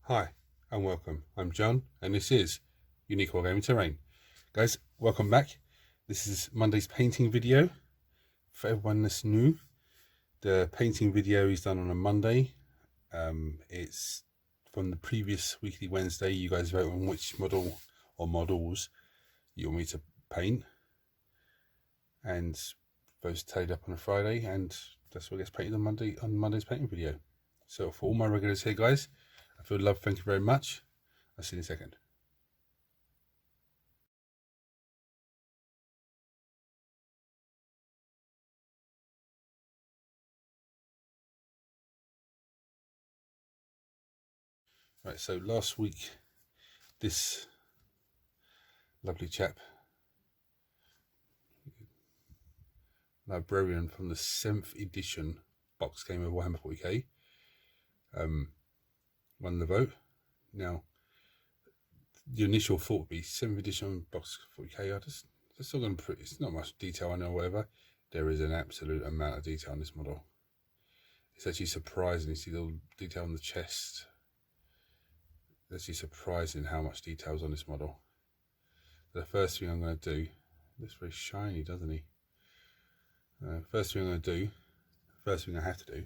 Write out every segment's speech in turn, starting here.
Hi and welcome. I'm John and this is Unique Wargaming Terrain. Guys, welcome back. This is Monday's painting video. For everyone that's new, the painting video is done on a Monday. It's from the previous weekly Wednesday. You guys vote on which model or models you want me to paint, and those tallied up on a Friday, and that's what gets painted on Monday's painting video. So for all my regulars here, guys, I feel love, thank you very much. I'll see you in a second. Right, so last week, this lovely chap, Librarian from the 7th edition box game of Warhammer 40k, won the vote. Now, the initial thought would be 7th edition box 40k. They're still going to put, it's not much detail on it or whatever. There is an absolute amount of detail on this model. It's actually surprising. You see the little detail on the chest. It's actually surprising how much detail is on this model. The first thing I'm going to do, looks very shiny, doesn't he? First thing I'm going to do, first thing I have to do,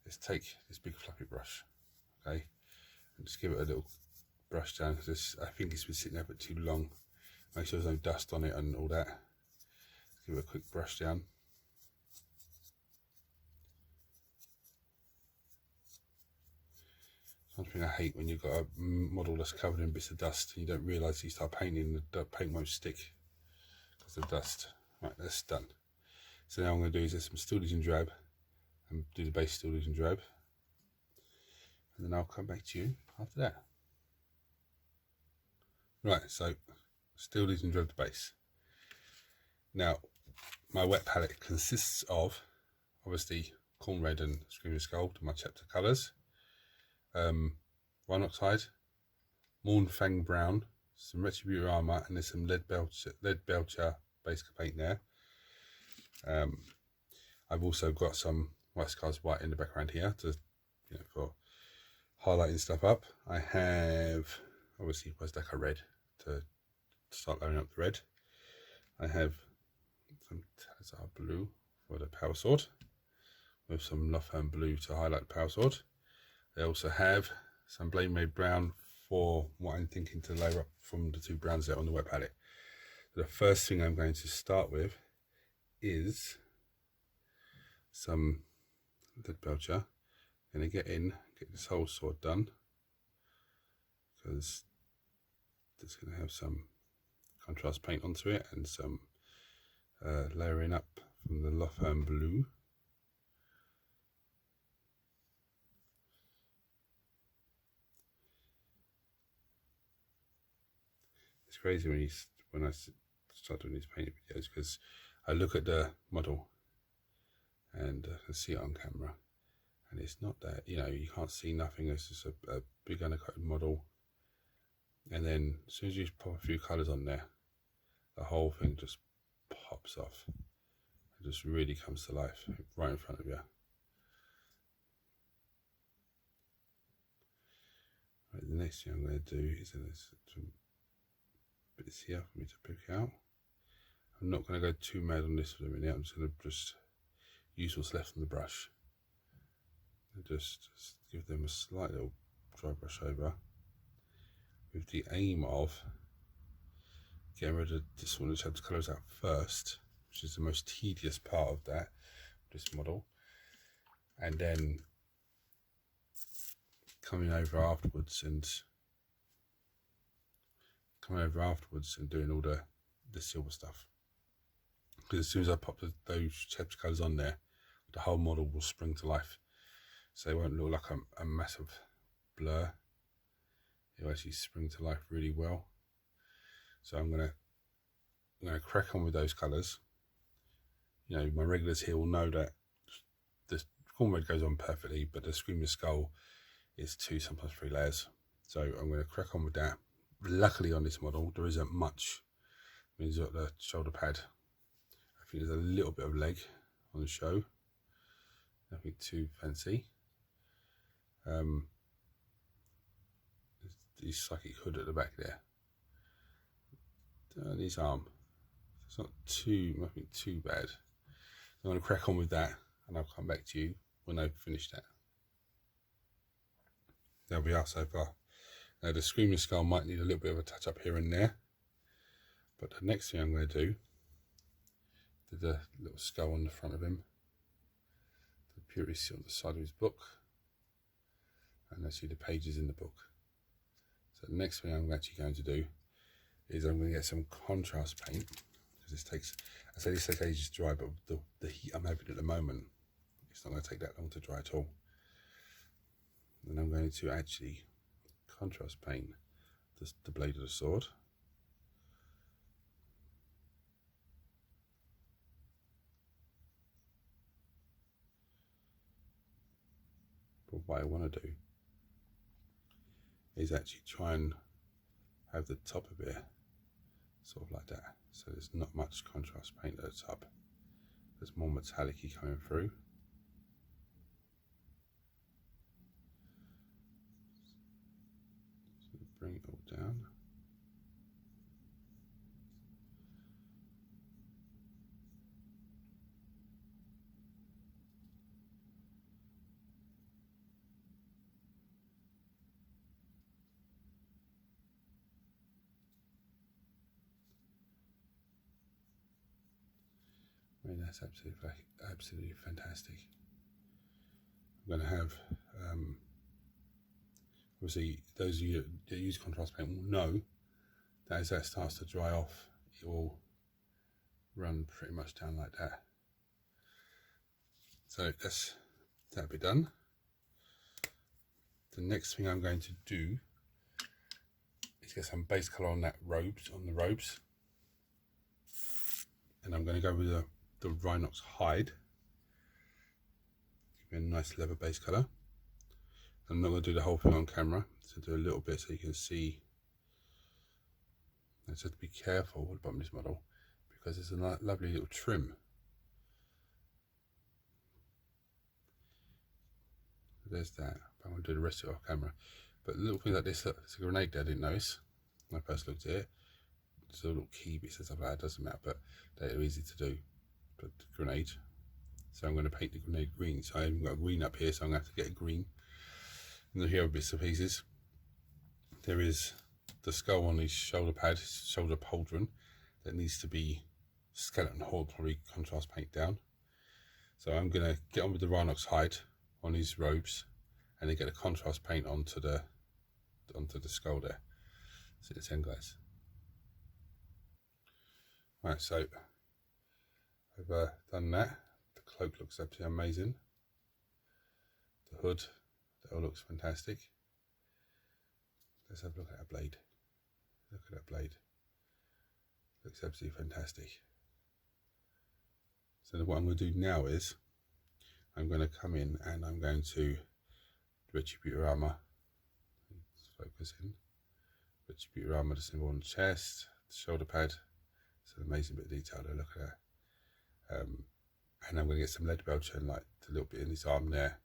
is take this big fluffy brush, okay, and just give it a little brush down, because I think it's been sitting there for too long. Make sure there's no dust on it and all that. Just give it a quick brush down. Something I hate when you've got a model that's covered in bits of dust and you don't realise you start painting, the paint won't stick because of dust. Right, that's done. So now I'm going to do is some Steel Legion drab and do the base Steel Legion drab, and then I'll come back to you after that. Right, so Steel Legion drab the base. Now, my wet palette consists of obviously Corn Red and Screaming Skull, my chapter colours, Rhine Oxide, Mornfang Brown, some Retributor armour, and there's some lead belcher base paint there. I've also got some White Scars White in the background here to, for highlighting stuff up. I have obviously Westdecker Red to start layering up the red. I have some Tazar Blue for the Power Sword, with some Lothern Blue to highlight the Power Sword. I also have some Blade Made Brown for what I'm thinking to layer up from the two browns there on the wet palette. So the first thing I'm going to start with is some lead belcher. I'm going to get this whole sword done, because it's going to have some contrast paint onto it and some layering up from the Lothern Blue. It's crazy when I start doing these painting videos, because I look at the model and I see it on camera, and it's not that, you can't see nothing. It's just a big undercoated model, and then as soon as you pop a few colours on there, the whole thing just pops off. It just really comes to life right in front of you. Right, the next thing I'm going to do is there's some bits here for me to pick out. I'm not going to go too mad on this for a minute. I'm just going to use what's left on the brush and just give them a slight little dry brush over, with the aim of getting rid of this one, which has colours out first, which is the most tedious part of this model, and then coming over afterwards and doing all the silver stuff. Because as soon as I pop those chapter colours on there, the whole model will spring to life. So it won't look like a massive blur. It'll actually spring to life really well. So I'm gonna crack on with those colours. My regulars here will know that the Corn Red goes on perfectly, but the Screaming Skull is 2, sometimes 3 layers. So I'm going to crack on with that. Luckily on this model there isn't much. I mean, you've got the shoulder pad. I think there's a little bit of leg on the show, nothing too fancy. his psychic hood at the back there. And his arm. It's not nothing too bad. I'm going to crack on with that, and I'll come back to you when I've finished that. There we are so far. Now the Screaming Skull might need a little bit of a touch up here and there, but the next thing I'm going to do, the little skull on the front of him, the purity seal on the side of his book, and I see the pages in the book. So the next thing I'm actually going to do is I'm going to get some contrast paint, because this takes, I say this takes ages to dry, but the heat I'm having at the moment, it's not going to take that long to dry at all. And I'm going to actually contrast paint the blade of the sword. But what I want to do is actually try and have the top of it sort of like that, so there's not much contrast paint at the top. There's more metallic-y coming through. So bring it all down. I mean, that's absolutely fantastic. I'm going to have, obviously, those of you that use contrast paint will know that as that starts to dry off, it will run pretty much down like that. So that'll be done. The next thing I'm going to do is get some base colour on the robes, and I'm going to go with the Rhinox hide. Give me a nice leather base colour. I'm not going to do the whole thing on camera, so do a little bit so you can see. I just have to be careful with the bottom of this model because there's a lovely little trim. There's that. I'm going to do the rest of it off camera. But little things like this, it's a grenade there I didn't notice when I first looked at it. There's a little key bits and stuff like that, doesn't matter, but they're easy to do. But the grenade. So I'm going to paint the grenade green. So I haven't got a green up here, so I'm going to have to get a green. And here are bits and pieces. There is the skull on his shoulder pad, his shoulder pauldron, that needs to be skeleton horde, probably contrast paint down. So I'm going to get on with the Rhinox hide on his robes, and then get a contrast paint onto the skull there. See the 10 guys. Right, so I've done that. The cloak looks absolutely amazing. The hood, that all looks fantastic. Let's have a look at that blade. Look at that blade. Looks absolutely fantastic. So what I'm going to do now is I'm going to come in and I'm going to Retributor armor. Focus in. Retributor armor, the symbol on the chest, the shoulder pad. It's an amazing bit of detail there. Look at that. And I'm going to get some lead belcher and like a little bit in his arm there.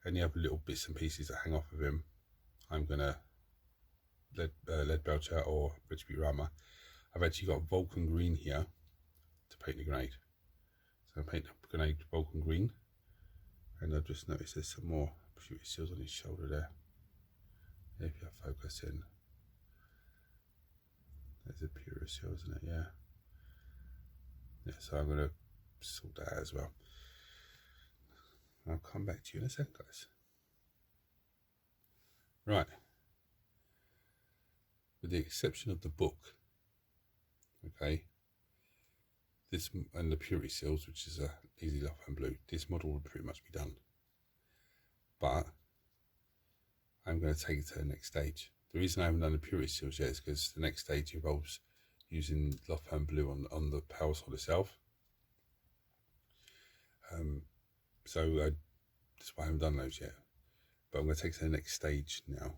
Any other little bits and pieces that hang off of him, I'm going to lead belcher or Retributor armor. I've actually got Vulcan green here to paint the grenade. So I paint the grenade Vulcan green. And I've just noticed there's some more purity seals on his shoulder there. If you focus in, there's a purity seal, isn't it? Yeah. Yeah, so I'm going to sort that out as well. I'll come back to you in a second, guys. Right. With the exception of the book, okay, this and the purity seals, which is a easy Loft and Blue, this model will pretty much be done. But I'm going to take it to the next stage. The reason I haven't done the purity seals yet is because the next stage involves using Loft and Blue on the power sword itself. That's why I haven't done those yet. But I'm going to take it to the next stage now.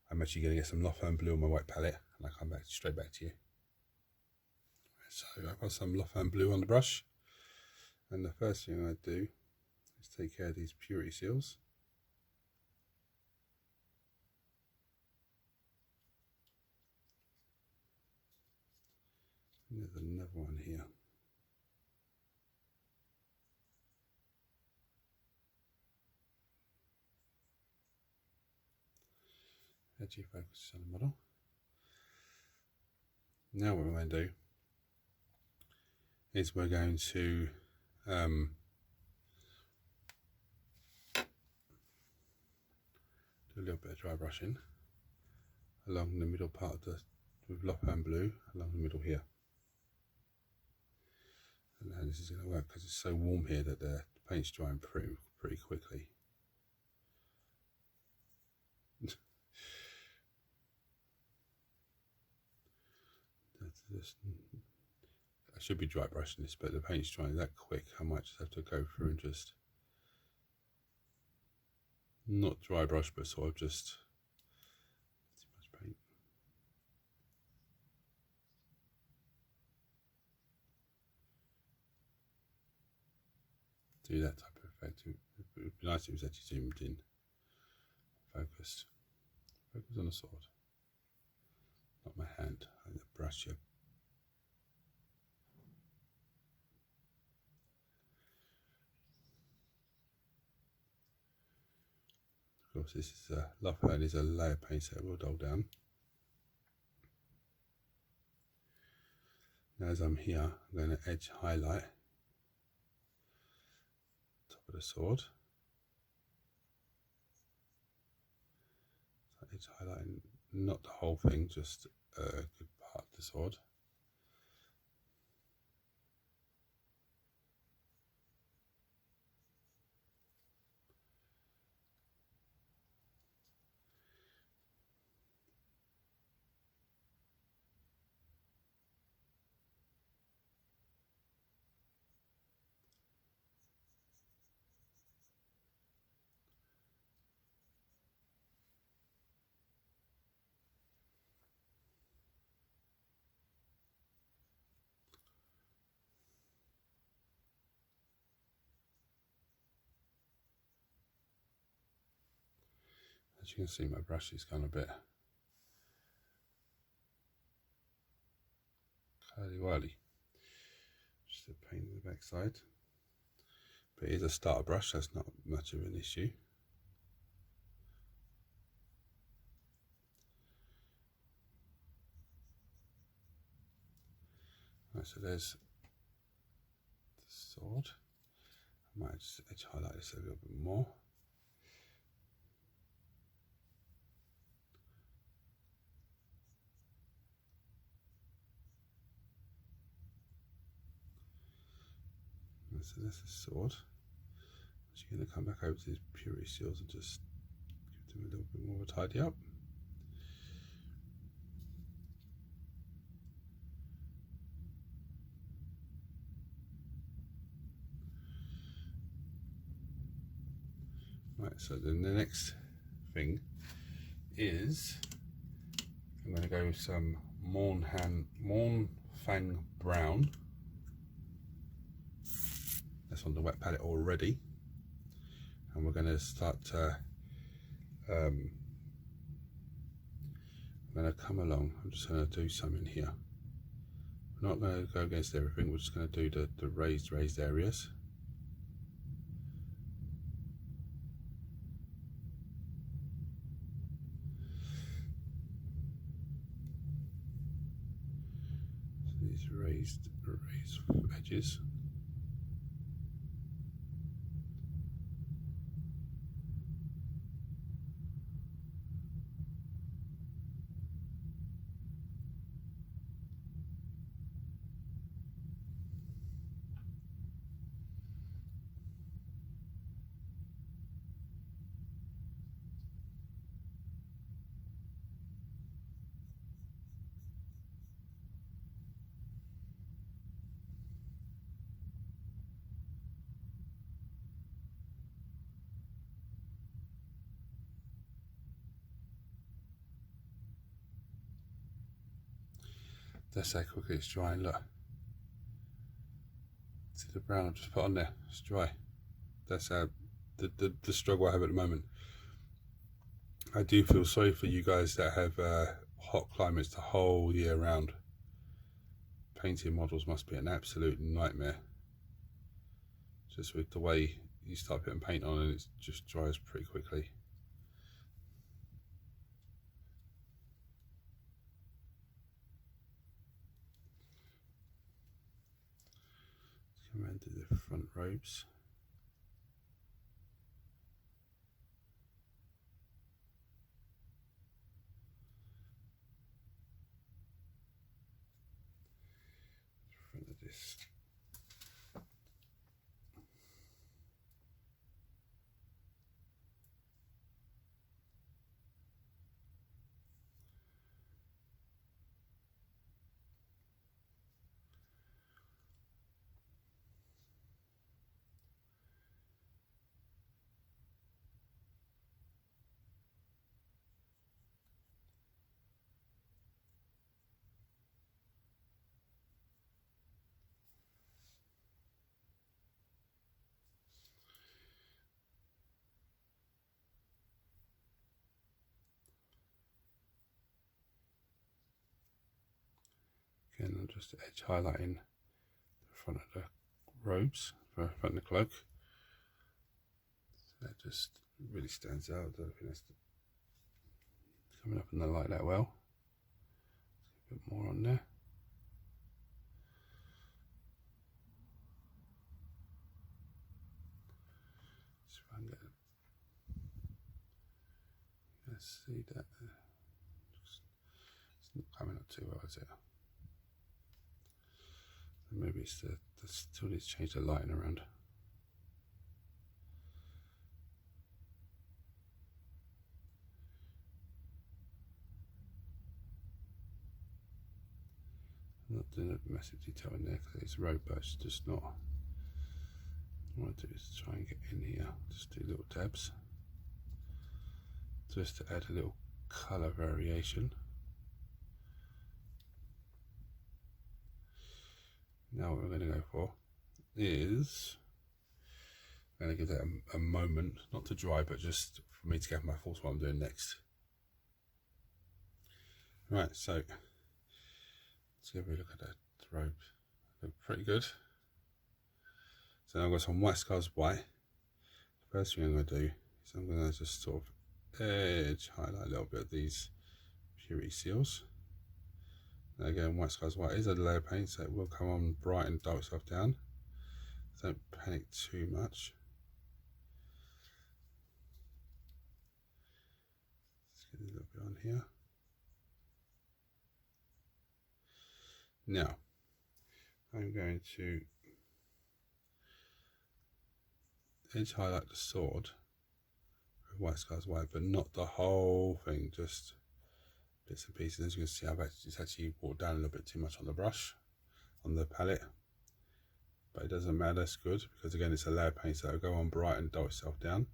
I'm actually going to get some Loft and Blue on my white palette, and I'll come back straight back to you. So I've got some Loft and Blue on the brush, and the first thing I do is take care of these purity seals. There's another one here. Edgy focus on the model. Now what we're going to do is we're going to do a little bit of dry brushing along the middle part of the, with Lopan blue along the middle here. And now this is going to work because it's so warm here that the paint's drying pretty quickly. I should be dry brushing this, but the paint's drying that quick. I might just have to go through and just not dry brush, but sort of just too much paint. Do that type of effect. It would be nice if it was actually zoomed in, focused. Focus on the sword, not my hand. And the brush here. Of course, this is Lopan is a layer paint, so it will dull down. Now, as I'm here, I'm going to edge highlight top of the sword. So edge highlighting not the whole thing, just a good part of the sword. As you can see, my brush is gone a bit curly-whirly. Just a paint on the back side. But it is a starter brush, that's not much of an issue. Right, so there's the sword. I might just edge highlight this a little bit more. So that's the sword. So you're going to come back over to these purity seals and just give them a little bit more of a tidy up. Right, so then the next thing is I'm going to go with some Morn Fang Brown. That's on the wet palette already, and we're going to start I'm going to come along. I'm just going to do some in here. We're not going to go against everything, we're just going to do the raised areas. So these raised edges. That's how quickly it's drying, look. See the brown I've just put on there, it's dry. That's how the struggle I have at the moment. I do feel sorry for you guys that have hot climates the whole year round. painting models must be an absolute nightmare. Just with the way you start putting paint on and it just dries pretty quickly. Let's come around to the front robes. Front of this. Again, I'm just edge highlighting the front of the robes, the front of the cloak. So that just really stands out. I don't think that's coming up in the light that well. A bit more on there. See if I can get it. Let's see that. It's not coming up too well, is it? Maybe it's the still needs to change the lighting around. I'm not doing a massive detail in there because it's road, but it's just not. What I want to do is try and get in here, just do little tabs, just to add a little colour variation. Now what we're going to go for is, I'm going to give that a moment, not to dry, but just for me to get my thoughts what I'm doing next. Right, so let's have a look at that robe. Look pretty good. So now I've got some white scars white. The first thing I'm going to do is I'm going to just sort of edge highlight a little bit of these purity seals. Now again, white scars white is a layer paint, so it will come on bright and dark itself down. Don't panic too much. Let's get a little bit on here. Now I'm going to edge highlight the sword with white scars white, but not the whole thing, just bits and pieces. As you can see, it's actually brought down a little bit too much on the brush, on the palette, but it doesn't matter, it's good, because again it's a layer paint, so it'll go on bright and dull itself down.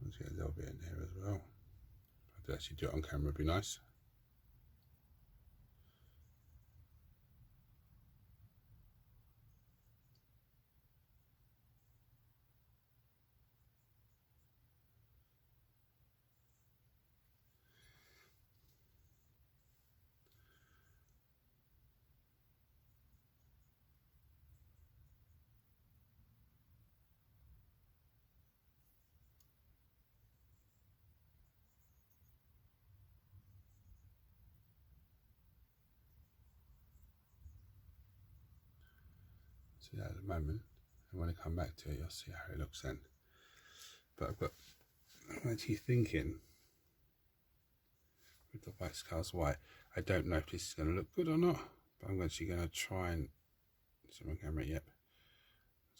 Let's get a little bit in here as well. If I could actually do it on camera, it'd be nice. See that at the moment, and when I come back to it, you'll see how it looks then. But I'm actually thinking, with the white scars white, I don't know if this is going to look good or not, but I'm actually going to try and, it's on camera, yep,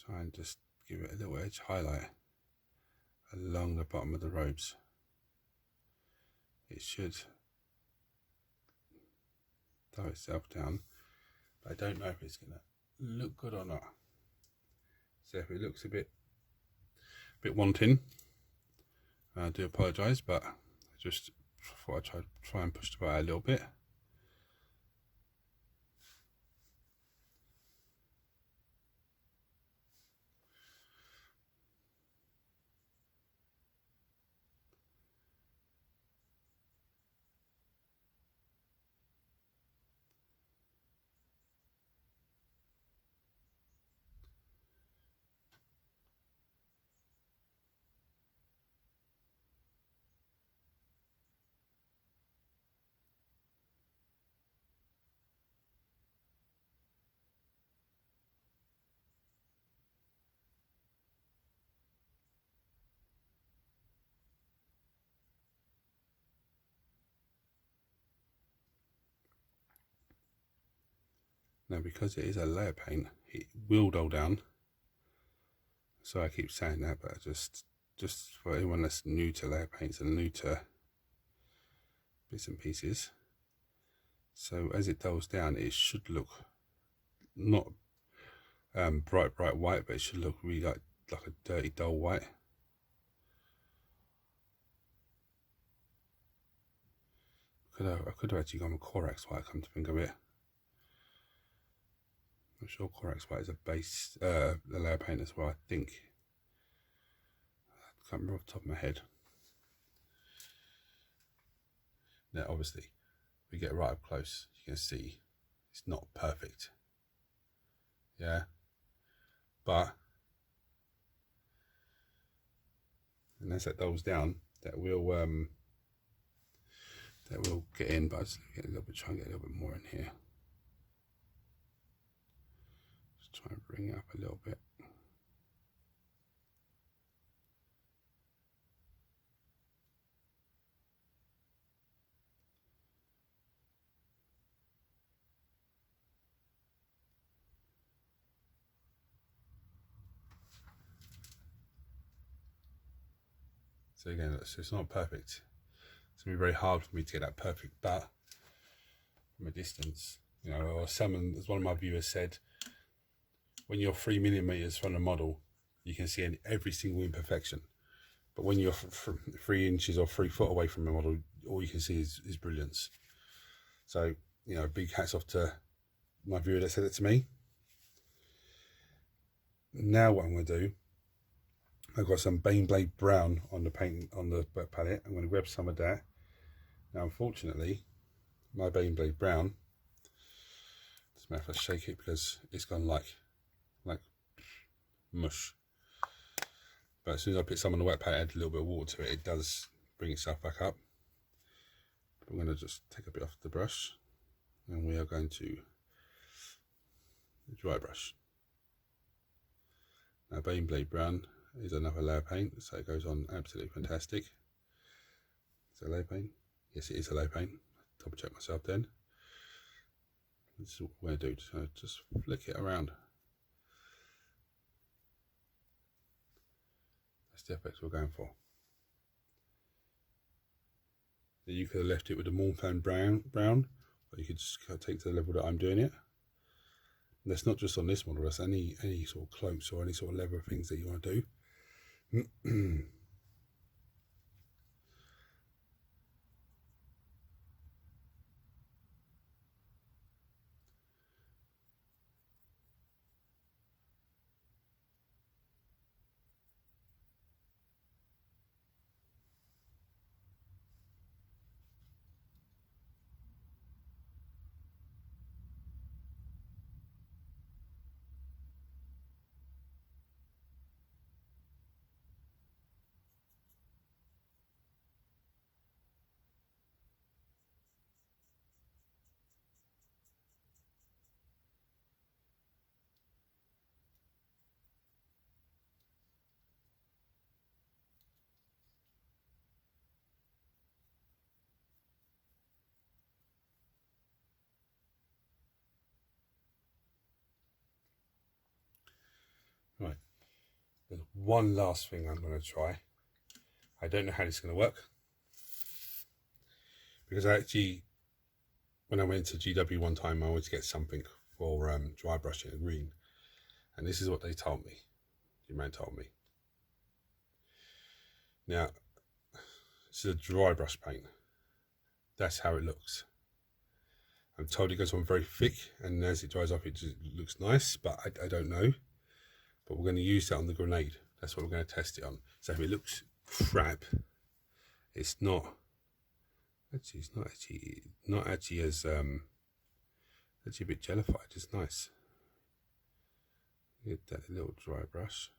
try and just give it a little edge highlight along the bottom of the robes. It should dull itself down, but I don't know if it's going to look good or not. So if it looks a bit wanting, I do apologise, but I just thought I'd try and push the boat out a little bit. Now, because it is a layer paint, it will dull down. So I keep saying that, but just for anyone that's new to layer paints and new to bits and pieces. So as it dulls down, it should look not bright white, but it should look really like a dirty dull white. I could have actually gone with Corax white, come to think of it. I'm sure Corax white is a base, a layer paint as well, I think. I can't remember off the top of my head. Now, obviously, if we get right up close, you can see it's not perfect. Yeah, but and as that dulls down, that will get in. But I'll just get a little bit, try and get a little bit more in here. Just try and bring it up a little bit. So again, so it's not perfect. It's gonna be very hard for me to get that perfect, but from a distance, you know, or someone, as one of my viewers said, when you're 3mm from the model, you can see every single imperfection. But when you're 3 inches or 3 foot away from the model, all you can see is brilliance. So, you know, big hats off to my viewer that said it to me. Now what I'm going to do, I've got some Baneblade Brown on the paint on the palette. I'm going to grab some of that. Now, unfortunately, my Baneblade Brown, doesn't matter if I shake it because it's gone like mush. But as soon as I put some on the wet palette, add a little bit of water to it, it does bring itself back up. I'm going to just take a bit off the brush, and we are going to dry brush. Now, Baneblade Brown is another layer paint, so it goes on absolutely fantastic. Is it a layer paint? Yes, it is a layer paint. Double check myself then. This is what we're going to do. So just flick it around. That's the effect we're going for. You could have left it with a Morphin brown, or you could just take to the level that I'm doing it. And that's not just on this model, that's any sort of cloaks or any sort of leather things that you want to do. Right, there's one last thing I'm going to try. I don't know how this is going to work, because I actually, when I went to GW one time, I wanted to get something for dry brushing in green, and this is what they told me. The man told me. Now, this is a dry brush paint. That's how it looks. I'm told it goes on very thick, and as it dries off, it just looks nice, but I don't know. But we're going to use that on the grenade. That's what we're going to test it on. So if it looks crap, it's not. Actually, it's not actually as actually a bit jellified. It's nice. Get that little dry brush.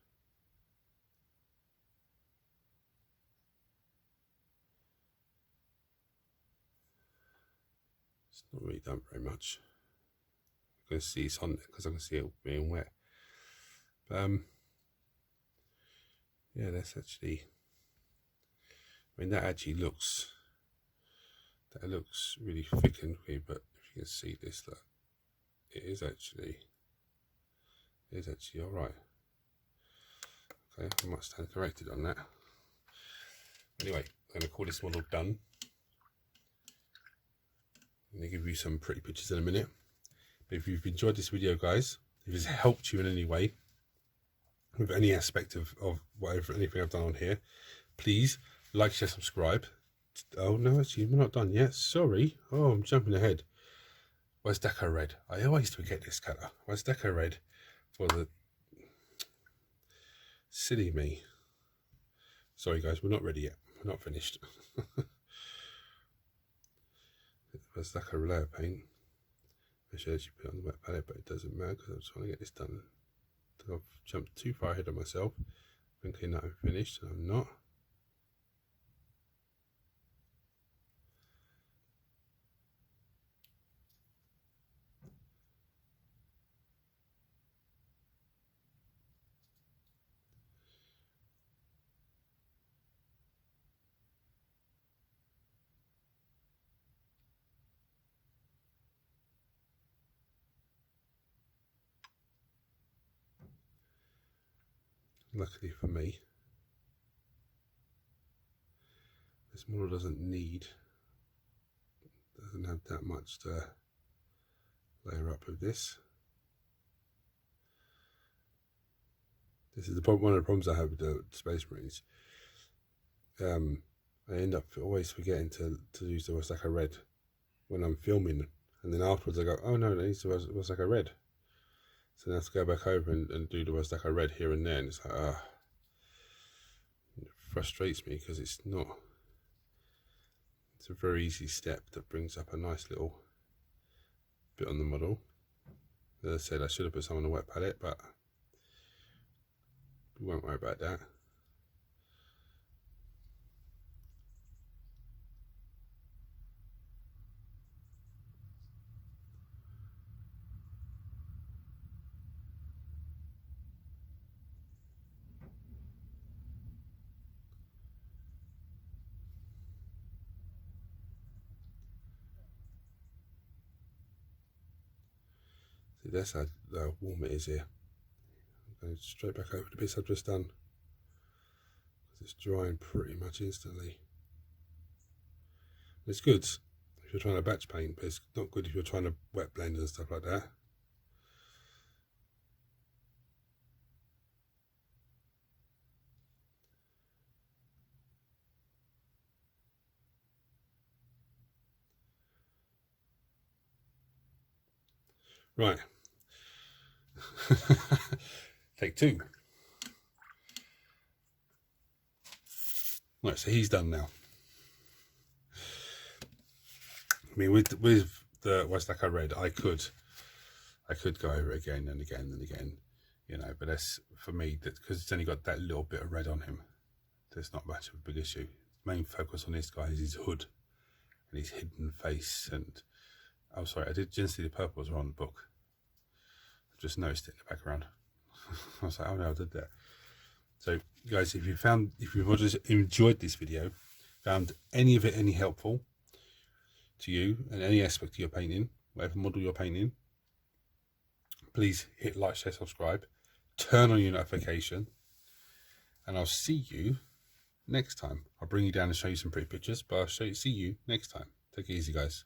It's not really done very much. You can see it's on there because I can see it being wet. Yeah, that's actually, I mean, that actually looks, really thick and weird, but if you can see this, look, it is actually all right. Okay, I might stand corrected on that. Anyway, I'm going to call this model done. I'm going to give you some pretty pictures in a minute. But if you've enjoyed this video, guys, if it's helped you in any way, with any aspect of whatever, anything I've done on here, please like, share, subscribe. Oh no, actually we're not done yet. Sorry. Oh, I'm jumping ahead. Where's Deco Red? I always forget this colour. Where's Deco Red for the silly me? Sorry guys, we're not ready yet. We're not finished. Where's Deco layer paint? I should actually put it on the wet palette, but it doesn't matter because I'm trying to get this done. I've jumped too far ahead of myself, thinking that I'm finished, and I'm not. Luckily for me, this model doesn't have that much to layer up with this. This is one of the problems I have with the Space Marines. I end up always forgetting to use the Wasaka Red when I'm filming, and then afterwards I go, oh no, that needs the Wasaka Red. So then I have to go back over and do the Wasaka Red here and there, and it's like, it frustrates me because it's a very easy step that brings up a nice little bit on the model. As I said, I should have put some on the wet palette, but we won't worry about that. See, that's how warm it is here. I'm going straight back over the bits I've just done, because it's drying pretty much instantly. It's good if you're trying to batch paint, but it's not good if you're trying to wet blend and stuff like that. Right. Take two. Right, so he's done now. I mean, with the Wasaka Red, I could go over it again and again and again, you know. But that's, for me, that because it's only got that little bit of red on him, there's not much of a big issue. Main focus on this guy is his hood and his hidden face. And oh, sorry, I didn't see the purples were on the book. I just noticed it in the background. I was like, oh no, I did that. So guys, if you've just enjoyed this video, found any of it any helpful to you and any aspect of your painting, whatever model you're painting, please hit like, share, subscribe, turn on your notification, and I'll see you next time. I'll bring you down and show you some pretty pictures, but I'll see you next time. Take it easy, guys.